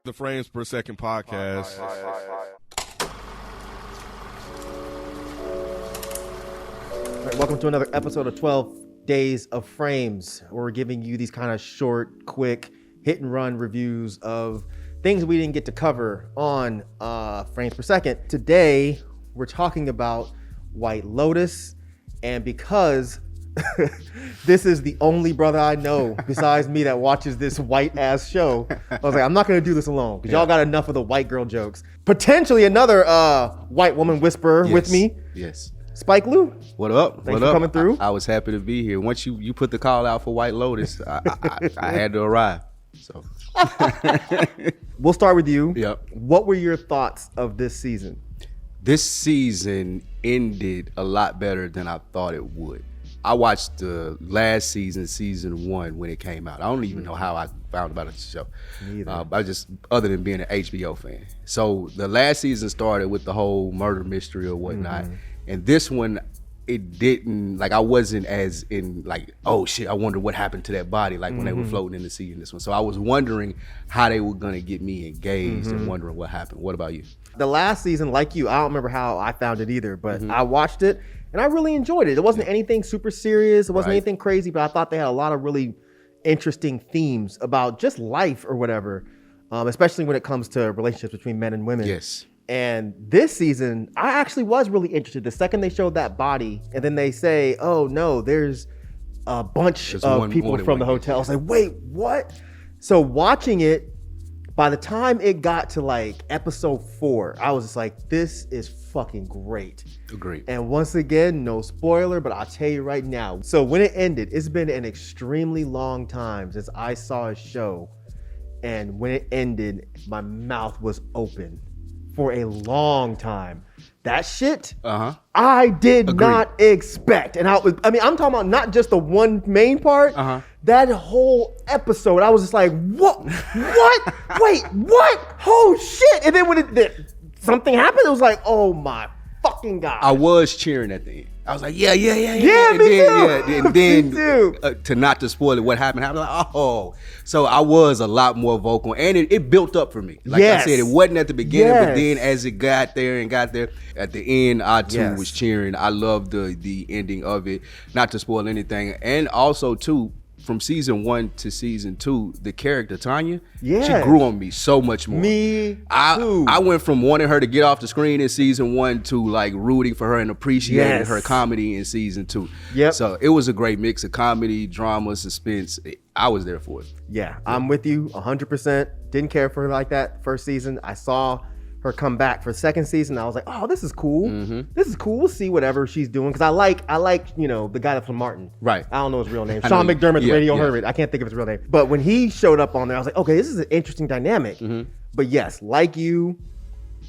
The Frames Per Second podcast. All right, welcome to another episode of 12 Days of Frames, where we're giving you these kind of short, quick, hit and run reviews of things we didn't get to cover on Frames Per Second. Today, we're talking about White Lotus, and because this is the only brother I know besides me that watches this white ass show, I was like, I'm not gonna do this alone because y'all got enough of the white girl jokes. Potentially another white woman whisperer with me. Yes. Spike Lou. What up? Thanks for coming through. I was happy to be here. Once you put the call out for White Lotus, I had to arrive. So we'll start with you. Yep. What were your thoughts of this season? This season ended a lot better than I thought it would. I watched the last season 1, when it came out. I don't even know how I found about the show. I just, other than being an HBO fan. So the last season started with the whole murder mystery or whatnot. And this one, it didn't, like, I wasn't as in, like, oh shit, I wonder what happened to that body, like when they were floating in the sea in this one. So I was wondering how they were gonna get me engaged and wondering what happened. What about you? The last season, like you, I don't remember how I found it either, but I watched it and I really enjoyed it. It wasn't anything super serious. It wasn't anything crazy, but I thought they had a lot of really interesting themes about just life or whatever, especially when it comes to relationships between men and women. Yes. And this season, I actually was really interested. The second they showed that body and then they say, oh no, there's a bunch of people from the hotel. I was like, wait, what? So watching it, by the time it got to like episode 4, I was just like, this is fucking great. Agreed. And once again, no spoiler, but I'll tell you right now. So when it ended, it's been an extremely long time since I saw a show. And when it ended, my mouth was open for a long time. That shit, I did not expect. And I'm talking about not just the one main part, that whole episode, I was just like, what? Wait, what? Oh shit. And then when something happened, it was like, oh my fucking God. I was cheering at the end. I was like, yeah. Yeah, and me then, too. Yeah, and then Me too. To not to spoil it, what happened, like, oh. So I was a lot more vocal, and it built up for me. Like I said, it wasn't at the beginning, but then as it got there, at the end, I too was cheering. I loved the ending of it. Not to spoil anything, and also too, from season 1 to season 2, the character Tanya, she grew on me so much more. Me too. I went from wanting her to get off the screen in season 1 to like rooting for her and appreciating her comedy in season 2. Yep. So it was a great mix of comedy, drama, suspense. I was there for it. Yeah, I'm with you 100%. Didn't care for her like that first season. I saw her come back for the second season. I was like, oh, this is cool. This is cool. We'll see whatever she's doing. Because I like, the guy that's from Martin. Right. I don't know his real name. Sean McDermott, the Radio Hermit. I can't think of his real name. But when he showed up on there, I was like, okay, this is an interesting dynamic. But yes, like you,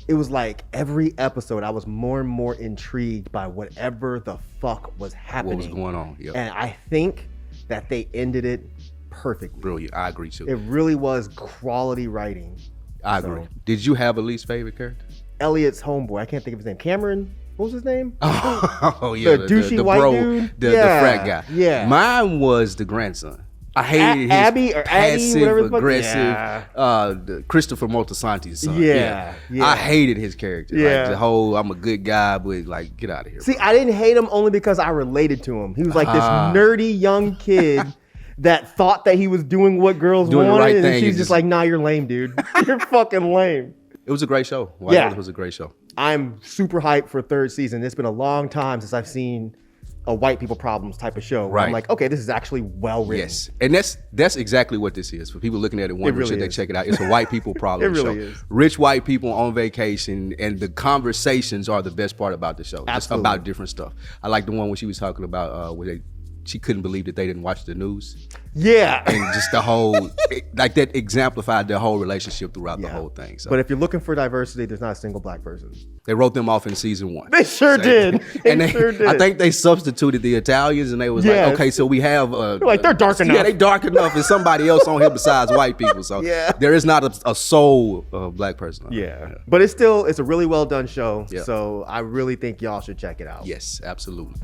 it was like every episode, I was more and more intrigued by whatever the fuck was happening. What was going on? Yep. And I think that they ended it perfectly. Brilliant. I agree too. It really was quality writing. I agree. Did you have a least favorite character? Elliot's homeboy. I can't think of his name. Cameron. What was his name? Oh yeah, the douchey white bro, dude. the frat guy. Yeah. Mine was the grandson. I hated Abby his or Addie, whatever passive aggressive, Christopher Moltisanti's son. Yeah. I hated his character. Yeah. Like the whole, I'm a good guy, but like, get out of here. See, I didn't hate him only because I related to him. He was like this nerdy young kid that thought that he was doing what girls Doing wanted, the right and thing, she's just like, nah, you're lame, dude. You're fucking lame. It was a great show. White Lotus was a great show. I'm super hyped for third season. It's been a long time since I've seen a white people problems type of show. Where I'm like, okay, this is actually well written. Yes, and that's exactly what this is. For people looking at it, wondering should they check it out. It's a white people problem show. Is. Rich white people on vacation, and the conversations are the best part about the show. Absolutely. Just about different stuff. I like the one where she was talking about she couldn't believe that they didn't watch the news. Yeah. And just the whole, like that exemplified their whole relationship throughout the whole thing. So. But if you're looking for diversity, there's not a single black person. They wrote them off in season 1. They sure did. They sure did. I think they substituted the Italians, and they was like, okay, so we have... they're dark enough. Yeah, they dark enough, and somebody else on here besides white people. So there is not a sole black person on here. But it's a really well done show. Yeah. So I really think y'all should check it out. Yes, absolutely.